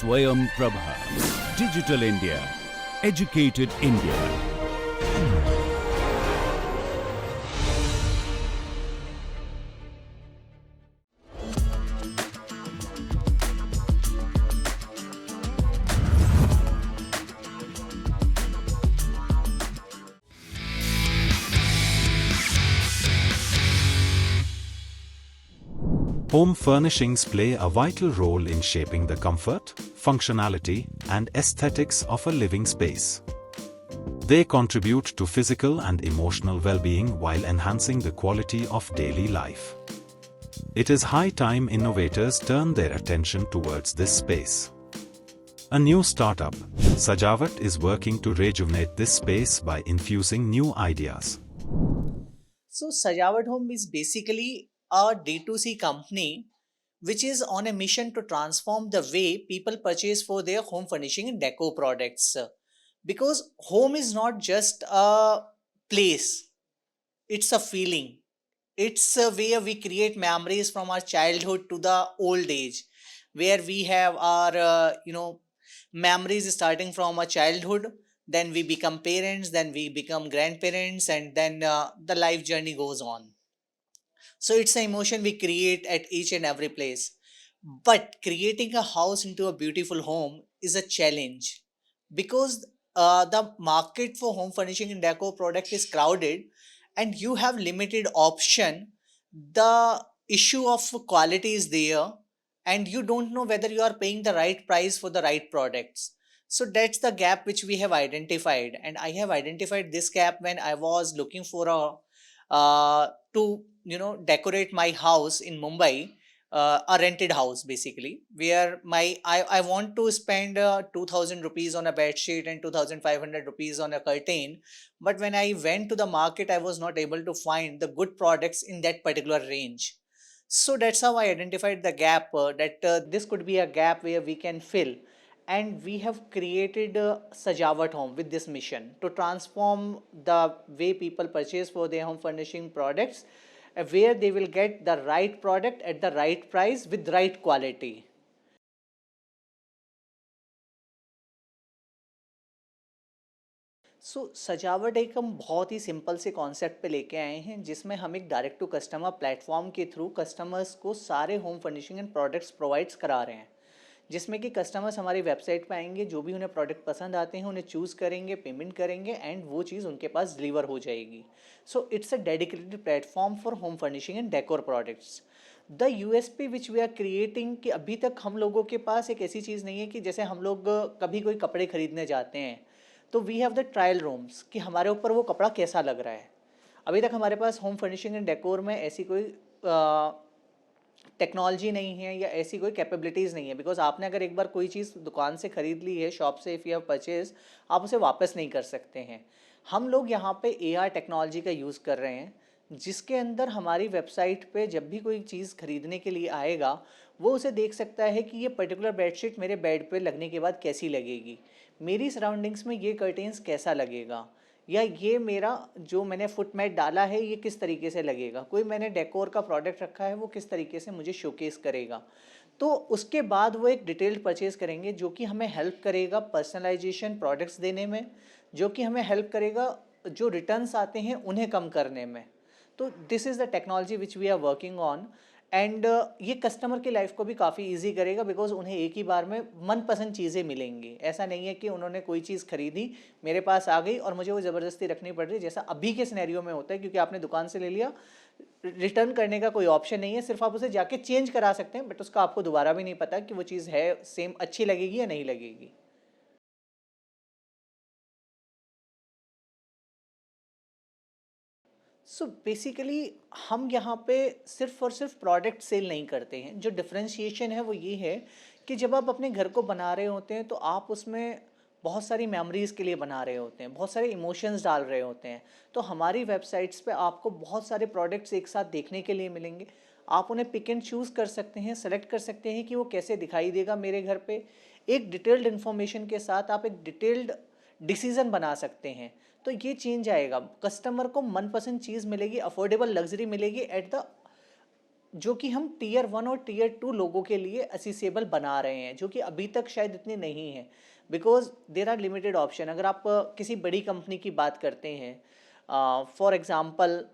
Swayam Prabha. Digital India. Educated India. Home furnishings play a vital role in shaping the comfort, functionality, and aesthetics of a living space. They contribute to physical and emotional well-being while enhancing the quality of daily life. It is high time innovators turn their attention towards this space. A new startup, Sajavat, is working to rejuvenate this space by infusing new ideas. So Sajavat Home is basically a D2C company which is on a mission to transform the way people purchase for their home furnishing and decor products. Because home is not just a place, it's a feeling. It's a where we create memories from our childhood to the old age, where we have our memories starting from our childhood, then we become parents, then we become grandparents, and then the life journey goes on. So it's an emotion we create at each and every place. But creating a house into a beautiful home is a challenge because the market for home furnishing and decor product is crowded and you have limited option. The issue of quality is there and you don't know whether you are paying the right price for the right products. So that's the gap which we have identified, and I have identified this gap when I was looking for to decorate my house in Mumbai, a rented house basically, where I want to spend 2000 rupees on a bed sheet and 2500 rupees on a curtain. But when I went to the market, I was not able to find the good products in that particular range. So that's how I identified the gap, that this could be a gap where we can fill. And we have created Sajavat Home with this mission to transform the way people purchase for their home furnishing products, where they will get the right product at the right price with right quality. सजावट एक हम बहुत ही simple से concept पे लेके आए हैं, जिसमें हम एक डायरेक्ट टू कस्टमर प्लेटफॉर्म के थ्रू कस्टमर्स को सारे home furnishing and products provides करा रहे हैं, जिसमें कि कस्टमर्स हमारी वेबसाइट पे आएंगे, जो भी उन्हें प्रोडक्ट पसंद आते हैं उन्हें चूज़ करेंगे, पेमेंट करेंगे एंड वो चीज़ उनके पास डिलीवर हो जाएगी. So it's a dedicated platform for home furnishing and decor products. The USP which we are creating, कि अभी तक हम लोगों के पास एक ऐसी चीज़ नहीं है कि जैसे हम लोग कभी कोई कपड़े खरीदने जाते हैं तो we have the trial rooms, कि हमारे ऊपर वो कपड़ा कैसा लग रहा है. अभी तक हमारे पास होम फर्निशिंग एंड डेकोर में ऐसी कोई टेक्नोलॉजी नहीं है या ऐसी कोई कैपेबिलिटीज़ नहीं है, बिकॉज आपने अगर एक बार कोई चीज़ दुकान से ख़रीद ली है, शॉप से, इफ़ यू हैव परचेज, आप उसे वापस नहीं कर सकते हैं. हम लोग यहाँ पे एआर टेक्नोलॉजी का यूज़ कर रहे हैं, जिसके अंदर हमारी वेबसाइट पे जब भी कोई चीज़ खरीदने के लिए आएगा वो उसे देख सकता है कि ये पर्टिकुलर बेडशीट मेरे बेड पे लगने के बाद कैसी लगेगी, मेरी सराउंडिंग्स में ये कर्टेंस कैसा लगेगा, या ये मेरा जो मैंने फुट मैट डाला है ये किस तरीके से लगेगा, कोई मैंने डेकोर का प्रोडक्ट रखा है वो किस तरीके से मुझे शोकेस करेगा. तो उसके बाद वो एक डिटेल्ड परचेज करेंगे, जो कि हमें हेल्प करेगा पर्सनलाइजेशन प्रोडक्ट्स देने में, जो कि हमें हेल्प करेगा जो रिटर्न्स आते हैं उन्हें कम करने में. तो this is the technology which we are working on. And ये कस्टमर की लाइफ को भी काफ़ी इजी करेगा, बिकॉज उन्हें एक ही बार में मनपसंद चीज़ें मिलेंगी. ऐसा नहीं है कि उन्होंने कोई चीज़ खरीदी, मेरे पास आ गई और मुझे वो ज़बरदस्ती रखनी पड़ रही, जैसा अभी के सिनेरियो में होता है, क्योंकि आपने दुकान से ले लिया, रिटर्न करने का कोई ऑप्शन नहीं है, सिर्फ आप उसे जाके चेंज करा सकते हैं, बट उसका आपको दोबारा भी नहीं पता कि वो चीज़ है सेम अच्छी लगेगी या नहीं लगेगी. सो बेसिकली हम यहाँ पे सिर्फ और सिर्फ प्रोडक्ट सेल नहीं करते हैं. जो डिफरेंशिएशन है वो ये है कि जब आप अपने घर को बना रहे होते हैं तो आप उसमें बहुत सारी मेमोरीज़ के लिए बना रहे होते हैं, बहुत सारे इमोशंस डाल रहे होते हैं. तो हमारी वेबसाइट्स पे आपको बहुत सारे प्रोडक्ट्स एक साथ देखने के लिए मिलेंगे. आप उन्हें पिक एंड चूज़ कर सकते हैं, सेलेक्ट कर सकते हैं कि वो कैसे दिखाई देगा मेरे घर पे. एक डिटेल्ड इन्फॉर्मेशन के साथ आप एक डिटेल्ड डिसीज़न बना सकते हैं. तो ये चेंज आएगा, कस्टमर को मनपसंद चीज़ मिलेगी, अफोर्डेबल लग्जरी मिलेगी एट द जो कि हम टीयर 1 और टीयर 2 लोगों के लिए असेसिबल बना रहे हैं, जो कि अभी तक शायद इतने नहीं हैं, because there are limited option. अगर आप किसी बड़ी कंपनी की बात करते हैं, फॉर एग्जांपल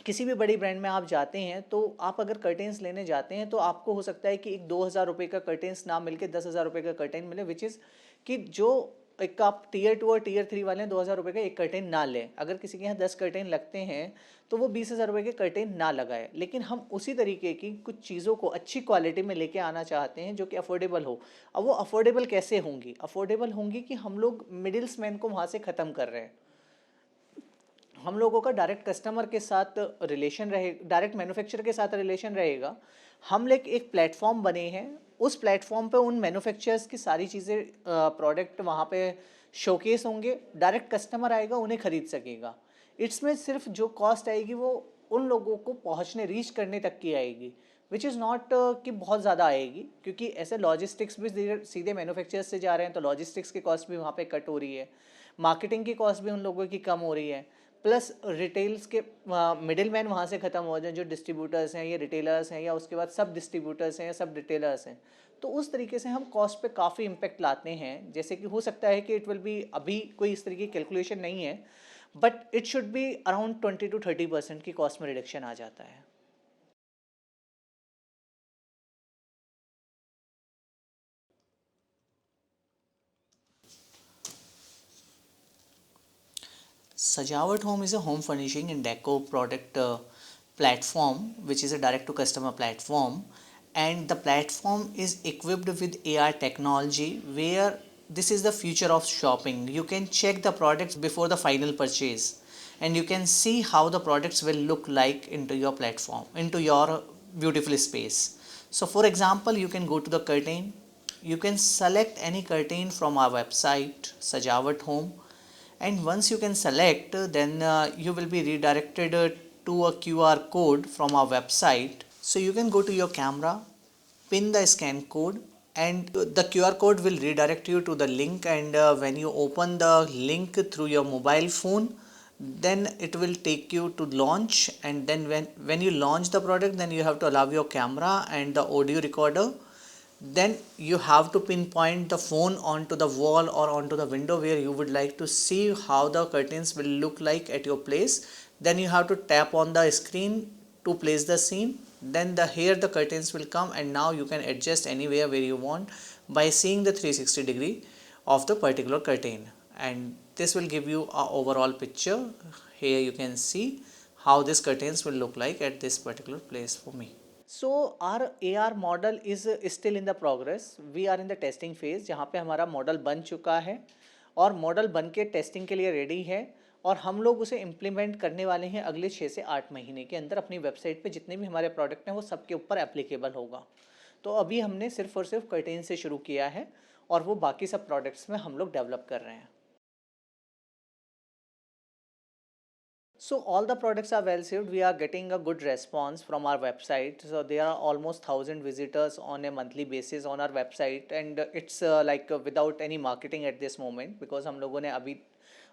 किसी भी बड़ी ब्रांड में आप जाते हैं, तो आप अगर कर्टेंस लेने जाते हैं तो आपको हो सकता है कि एक 2,000 रुपये का कर्टेंस ना मिल के 10,000 रुपये का कर्टेन मिले, विच इज़ कि जो एक आप टीयर 2 और टीयर 3 वाले हैं 2,000 रुपये का एक कर्टेन ना लें। अगर किसी के यहाँ 10 कर्टेन लगते हैं तो वो 20,000 रुपये के कर्टेन ना लगाए। लेकिन हम उसी तरीके की कुछ चीज़ों को अच्छी क्वालिटी में लेके आना चाहते हैं जो कि अफोर्डेबल हो। अब वो अफोर्डेबल कैसे होंगी? अफोर्डेबल होंगी कि हम लोग मिडिल्स मैन को वहाँ से ख़त्म कर रहे हैं। हम लोगों का डायरेक्ट कस्टमर के साथ रिलेशन रहे, डायरेक्ट मैन्युफैक्चरर के साथ रिलेशन रहेगा। हम लोग एक प्लेटफॉर्म बने हैं, उस प्लेटफॉर्म पे उन मैन्युफैक्चरर्स की सारी चीज़ें प्रोडक्ट वहाँ पे शोकेस होंगे, डायरेक्ट कस्टमर आएगा, उन्हें ख़रीद सकेगा। इसमें सिर्फ जो कॉस्ट आएगी वो उन लोगों को पहुँचने रीच करने तक की आएगी, विच इज़ नॉट कि बहुत ज़्यादा आएगी, क्योंकि ऐसे लॉजिस्टिक्स भी सीधे मैन्युफैक्चरर्स से जा रहे हैं तो लॉजिस्टिक्स की कॉस्ट भी वहाँ पे कट हो रही है, मार्केटिंग की कॉस्ट भी उन लोगों की कम हो रही है, प्लस रिटेल्स के मिडिल मैन वहाँ से ख़त्म हो जाए, जो डिस्ट्रीब्यूटर्स हैं या रिटेलर्स हैं या उसके बाद सब डिस्ट्रीब्यूटर्स हैं या सब रिटेलर्स हैं। तो उस तरीके से हम कॉस्ट पे काफ़ी इम्पेक्ट लाते हैं। जैसे कि हो सकता है कि इट विल बी, अभी कोई इस तरीके की कैलकुलेशन नहीं है, but it should be around 20 to 30% की कॉस्ट में रिडक्शन आ जाता है। Sajawat Home is a home furnishing and deco product platform, which is a direct to customer platform, and the platform is equipped with AI technology, where this is the future of shopping. You can check the products before the final purchase, and you can see how the products will look like into your platform, into your beautiful space. So for example, you can go to the curtain, you can select any curtain from our website Sajawat Home, and once you can select, then you will be redirected to a QR code from our website. So you can go to your camera, pin the scan code, and the QR code will redirect you to the link, and when you open the link through your mobile phone, then it will take you to launch. And then when you launch the product, then you have to allow your camera and the audio recorder. Then you have to pinpoint the phone onto the wall or onto the window where you would like to see how the curtains will look like at your place. Then you have to tap on the screen to place the scene. Then here the curtains will come, and now you can adjust anywhere where you want by seeing the 360-degree of the particular curtain, and this will give you a overall picture. Here you can see how these curtains will look like at this particular place for me. So our AR model is still in the progress. We are in the testing phase, जहाँ पे हमारा model बन चुका है और model बन के testing के लिए रेडी है, और हम लोग उसे इम्प्लीमेंट करने वाले हैं अगले 6 से 8 महीने के अंदर। अपनी वेबसाइट पे जितने भी हमारे प्रोडक्ट हैं वो सबके ऊपर एप्लीकेबल होगा। तो अभी हमने सिर्फ और सिर्फ कर्टेन से शुरू किया है, और वो बाकी सब प्रोडक्ट्स में हम लोग डेवलप कर रहे हैं। So all the products are well received. We are getting a good response from our website. So there are almost 1,000 visitors on a monthly basis on our website, and it's without any marketing at this moment, because हम लोगों ने अभी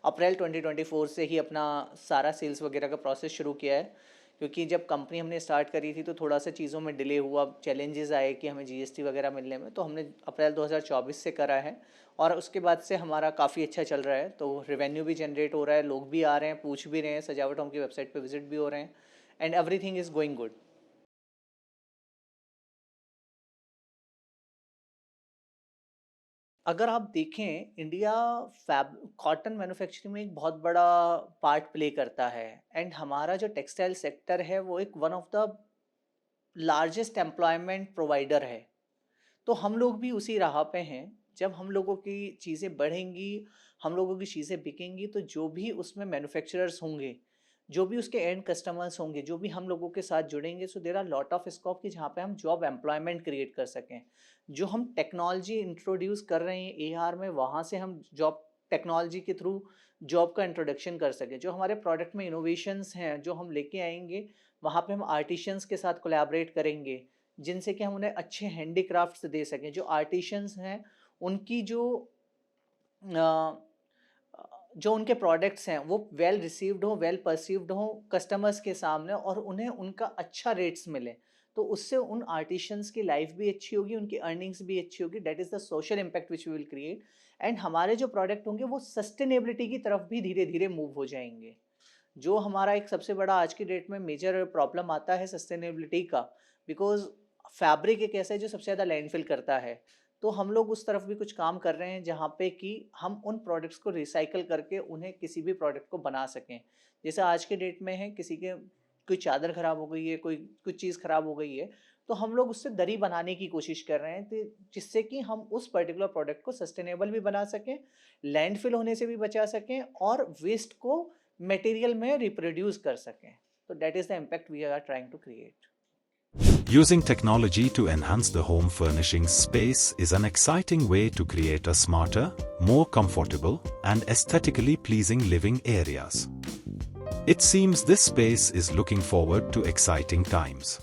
अप्रैल 2024 से ही अपना सारा sales वगैरह का process शुरू किया है, क्योंकि जब कंपनी हमने स्टार्ट करी थी तो थोड़ा सा चीज़ों में डिले हुआ, चैलेंजेस आए कि हमें जीएसटी वगैरह मिलने में, तो हमने अप्रैल 2024 से करा है, और उसके बाद से हमारा काफ़ी अच्छा चल रहा है। तो रेवेन्यू भी जनरेट हो रहा है, लोग भी आ रहे हैं, पूछ भी रहे हैं, सजावट होम की वेबसाइट पे विजिट भी हो रहे हैं, and everything is going good. अगर आप देखें, इंडिया फैब कॉटन मैन्युफैक्चरिंग में एक बहुत बड़ा पार्ट प्ले करता है, एंड हमारा जो टेक्सटाइल सेक्टर है वो एक one of the largest employment provider है। तो हम लोग भी उसी राह पे हैं। जब हम लोगों की चीज़ें बढ़ेंगी, हम लोगों की चीज़ें बिकेंगी, तो जो भी उसमें मैन्युफैक्चरर्स होंगे, जो भी उसके एंड कस्टमर्स होंगे, जो भी हम लोगों के साथ जुड़ेंगे, so there are lot of scope कि जहाँ पे हम जॉब एम्प्लॉयमेंट क्रिएट कर सकें। जो हम टेक्नोलॉजी इंट्रोड्यूस कर रहे हैं एआर में, वहाँ से हम जॉब टेक्नोलॉजी के थ्रू जॉब का इंट्रोडक्शन कर सकें। जो हमारे प्रोडक्ट में इनोवेशंस हैं जो हम लेके आएंगे, वहाँ पे हम आर्टिशियंस के साथ कोलैबोरेट करेंगे, जिनसे कि हम उन्हें अच्छे हैंडीक्राफ्ट्स दे सकें। जो आर्टिशियंस हैं उनकी जो उनके प्रोडक्ट्स हैं वो वेल रिसीव्ड हो, वेल परसीव्ड हो कस्टमर्स के सामने, और उन्हें उनका अच्छा रेट्स मिले। तो उससे उन आर्टिशंस की लाइफ भी अच्छी होगी, उनकी अर्निंग्स भी अच्छी होगी. That is the social impact which we will create. And हमारे जो प्रोडक्ट होंगे वो सस्टेनेबिलिटी की तरफ भी धीरे धीरे मूव हो जाएंगे. जो हमारा एक सबसे बड़ा आज की डेट में मेजर प्रॉब्लम आता है सस्टेनेबिलिटी का, बिकॉज फैब्रिक एक ऐसा है जो सबसे ज़्यादा लैंडफिल करता है. तो हम लोग उस तरफ भी कुछ काम कर रहे हैं जहाँ पे कि हम उन प्रोडक्ट्स को रिसाइकल करके उन्हें किसी भी प्रोडक्ट को बना सकें. जैसे आज के डेट में है, किसी के कोई चादर ख़राब हो गई है, कोई कुछ चीज़ ख़राब हो गई है, तो हम लोग उससे दरी बनाने की कोशिश कर रहे हैं, तो जिससे कि हम उस पर्टिकुलर प्रोडक्ट को सस्टेनेबल भी बना सकें, लैंडफिल होने से भी बचा सकें और वेस्ट को मटेरियल में रिप्रोड्यूस कर सकें. तो that is the impact we are trying to create. Using technology to enhance the home furnishings space is an exciting way to create a smarter, more comfortable, and aesthetically pleasing living areas. It seems this space is looking forward to exciting times.